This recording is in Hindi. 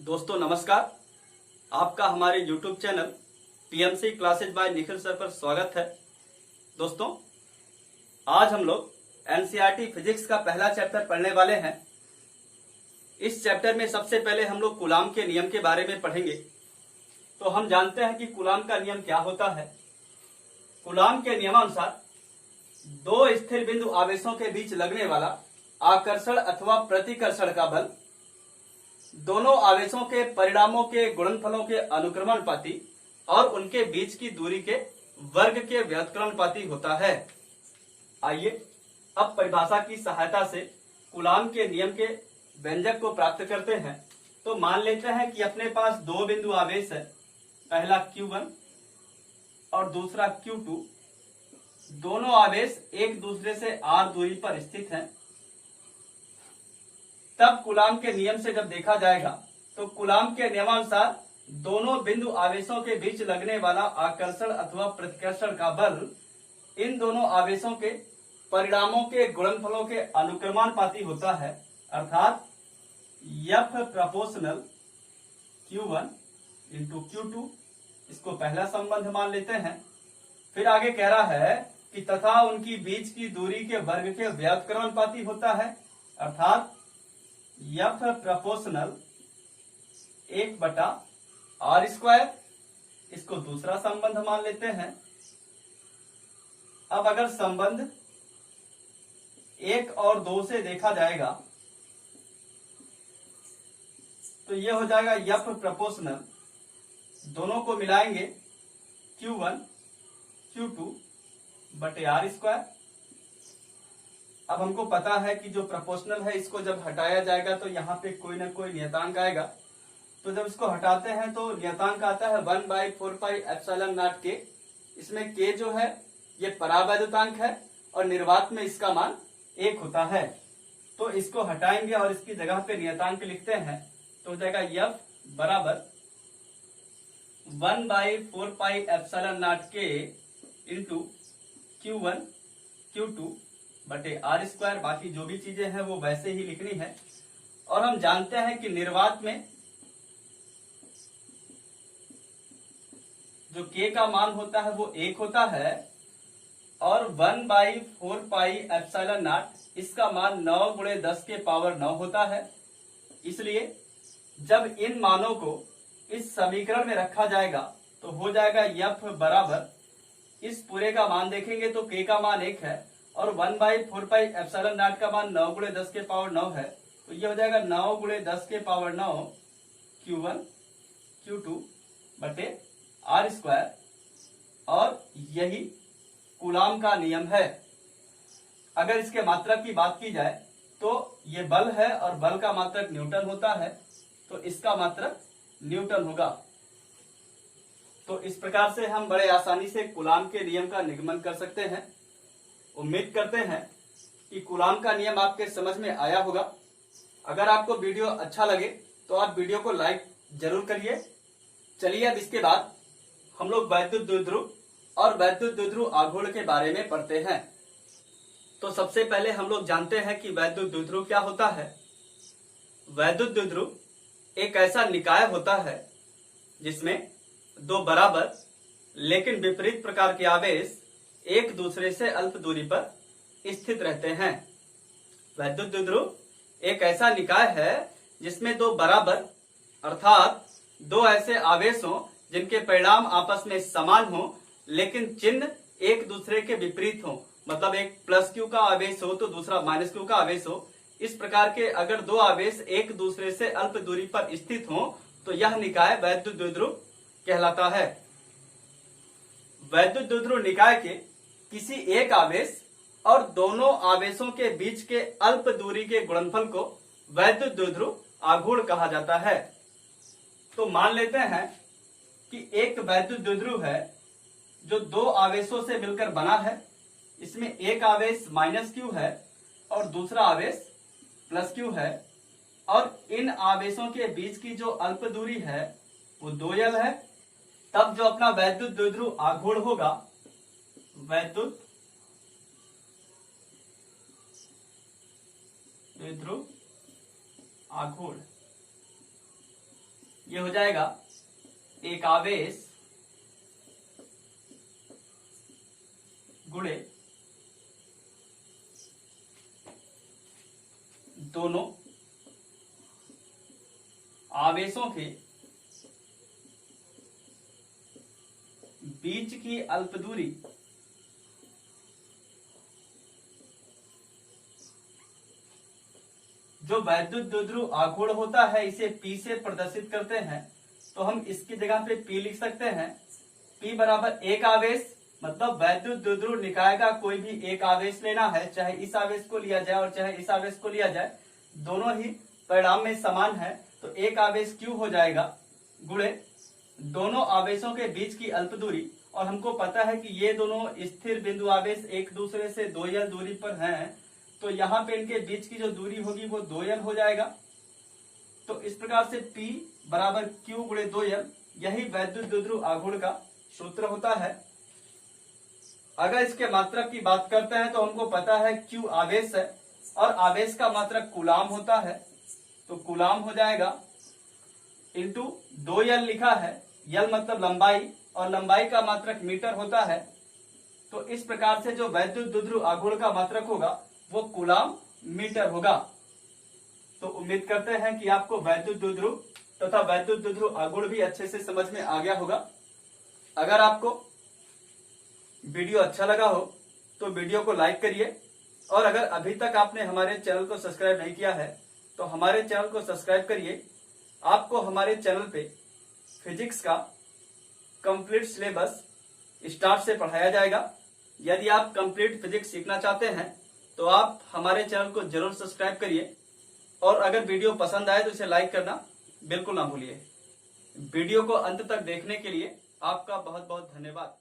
दोस्तों नमस्कार। आपका हमारे YouTube channel PMC classes by Nikhil sir पर स्वागत है। दोस्तों आज हम लोग एनसीईआरटी फिजिक्स का पहला चैप्टर पढ़ने वाले हैं। इस चैप्टर में सबसे पहले हम लोग कूलाम के नियम के बारे में पढ़ेंगे। तो हम जानते हैं कि कूलाम का नियम क्या होता है। कूलाम के नियमानुसार दो स्थिर बिंदु आवेशों के बीच लगने वाला आकर्षण अथवा प्रतिकर्षण का बल दोनों आवेशों के परिणामों के गुणनफलों के अनुक्रमणपाती और उनके बीच की दूरी के वर्ग के व्युत्क्रमणपाती होता है। आइए अब परिभाषा की सहायता से कूलाम के नियम के व्यंजक को प्राप्त करते हैं। तो मान लेते हैं कि अपने पास दो बिंदु आवेश है, पहला Q1 और दूसरा Q2। दोनों आवेश एक दूसरे से r दूरी पर स्थित हैं। तब कूलाम के नियम से जब देखा जाएगा तो कूलाम के नियमानुसार दोनों बिंदु आवेशों के बीच लगने वाला आकर्षण अथवा प्रतिकर्षण का बल इन दोनों आवेशों के परिणामों के गुणनफलों के अनुक्रमणपाती होता है, अर्थात F proportional Q1 into Q2। इसको पहला संबंध मान लेते हैं। फिर आगे कह रहा है कि तथा उनकी बीच की दूरी के वर्ग के व्युत्क्रमणपाती होता है, अर्थात F प्रोपोर्शनल 1/r²। इसको दूसरा संबंध मान लेते हैं। अब अगर संबंध 1 और 2 से देखा जाएगा तो ये हो जाएगा F प्रोपोर्शनल, दोनों को मिलाएंगे Q1 Q2/r²। अब हमको पता है कि जो प्रोपोर्शनल है इसको जब हटाया जाएगा तो यहाँ पे कोई ना कोई नियतांक आएगा। तो जब इसको हटाते हैं तो नियतांक आता है 1/4πε0k। इसमें k जो है ये परावैद्युतांक है और निर्वात में इसका मान 1 होता है। तो इसको हटाएंगे और इसकी जगह पे नियतांक लिखते हैं तो हो जाएगा F बराबर 1/4πε0k इंटू Q1 Q2/r²। बाकी जो भी चीजें हैं वो वैसे ही लिखनी है। और हम जानते हैं कि निर्वात में जो k का मान होता है वो 1 होता है और 1/4πε0 इसका मान 9 × 10⁹ होता है। इसलिए जब इन मानों को इस समीकरण में रखा जाएगा तो हो जाएगा F बराबर, इस पूरे का मान देखेंगे तो k का मान 1 है और 1/4πε0 का मान 9 × 10⁹ है। तो ये हो जाएगा 9 × 10⁹ Q1 Q2/r²। और यही कूलाम का नियम है। अगर इसके मात्रक की बात की जाए तो ये बल है और बल का मात्रक न्यूटन होता है, तो इसका मात्रक न्यूटन होगा। तो इस प्रकार से हम बड़े आसानी से कूलाम के नियम का निगमन कर सकते हैं। उम्मीद करते हैं कि कूलाम का नियम आपके समझ में आया होगा। अगर आपको वीडियो अच्छा लगे तो आप वीडियो को लाइक जरूर करिए। चलिए अब इसके बाद हम लोग वैद्युत द्विध्रुव और वैद्युत द्विध्रुव आघूर्ण के बारे में पढ़ते हैं। तो सबसे पहले हम लोग जानते हैं कि वैद्युत द्विध्रुव क्या होता है। वैद्युत द्विध्रुव एक ऐसा निकाय होता है जिसमें दो बराबर लेकिन विपरीत प्रकार के आवेश एक दूसरे से अल्प दूरी पर स्थित रहते हैं। वैद्युत द्विध्रुव एक ऐसा निकाय है जिसमें दो बराबर अर्थात दो ऐसे आवेश हों जिनके परिणाम आपस में समान हों लेकिन चिन्ह एक दूसरे के विपरीत हों। मतलब एक +q का आवेश हो तो दूसरा -q का आवेश हो। इस प्रकार के अगर दो आवेश एक दूसरे से अल्प दूरी पर स्थित हों तो यह निकाय वैद्युत द्विध्रुव कहलाता है। वैद्युत द्विध्रुव निकाय के किसी एक आवेश और दोनों आवेशों के बीच के अल्प दूरी के गुणनफल को वैद्युत द्विध्रुव आघूर्ण कहा जाता है। तो मान लेते हैं कि एक वैद्युत द्विध्रुव है जो दो आवेशों से मिलकर बना है। इसमें एक आवेश -q है और दूसरा आवेश +q है और इन आवेशों के बीच की जो अल्प दूरी है वो 2l है। तब जो अपना वैद्युत द्विध्रुव आघूर्ण होगा, वैद्युत द्विध्रुव आघूर्ण ये हो जाएगा एक आवेश गुणे दोनों आवेशों के बीच की अल्प दूरी जो वैद्युत द्विध्रुव आघूर्ण होता है इसे P से प्रदर्शित करते हैं, तो हम इसकी जगह पे P लिख सकते हैं। P बराबर एक आवेश, मतलब वैद्युत द्विध्रुव निकाय का कोई भी एक आवेश लेना है, चाहे इस आवेश को लिया जाए और चाहे इस आवेश को लिया जाए, दोनों ही परिणाम में समान है, तो एक आवेश Q हो जाएगा गुणे दोनों आवेशों के बीच की अल्प दूरी। और हमको पता है कि ये दोनों स्थिर बिंदु आवेश एक दूसरे से 2l दूरी पर हैं, तो यहाँ पे इनके बीच की जो दूरी होगी वो 2l हो जाएगा। तो इस प्रकार से P बराबर Q गुणे 2l, यही वैद्युत द्विध्रुव आघूर्ण का सूत्र होता है। अगर इसके मात्रक की बात करते हैं तो हमको पता है Q आवेश है और आवेश का मात्रक कूलाम होता है, तो कूलाम हो जाएगा इंटू 2l लिखा है, l मतलब लंबाई और लंबाई का मात्रक मीटर होता है। तो इस प्रकार से जो वैद्युत द्विध्रुव आघूर्ण का मात्रक होगा वो कूलाम मीटर होगा। तो उम्मीद करते हैं कि आपको वैद्युत द्विध्रुव तथा वैद्युत द्विध्रुव आघूर्ण भी अच्छे से समझ में आ गया होगा। अगर आपको वीडियो अच्छा लगा हो तो वीडियो को लाइक करिए, और अगर अभी तक आपने हमारे चैनल को सब्सक्राइब नहीं किया है तो हमारे चैनल को सब्सक्राइब करिए। आपको हमारे चैनल पे फिजिक्स का कंप्लीट सिलेबस स्टार्ट से पढ़ाया जाएगा। यदि आप कंप्लीट फिजिक्स सीखना चाहते हैं तो आप हमारे चैनल को जरूर सब्सक्राइब करिए, और अगर वीडियो पसंद आए तो इसे लाइक करना बिल्कुल ना भूलिए। वीडियो को अंत तक देखने के लिए आपका बहुत बहुत धन्यवाद।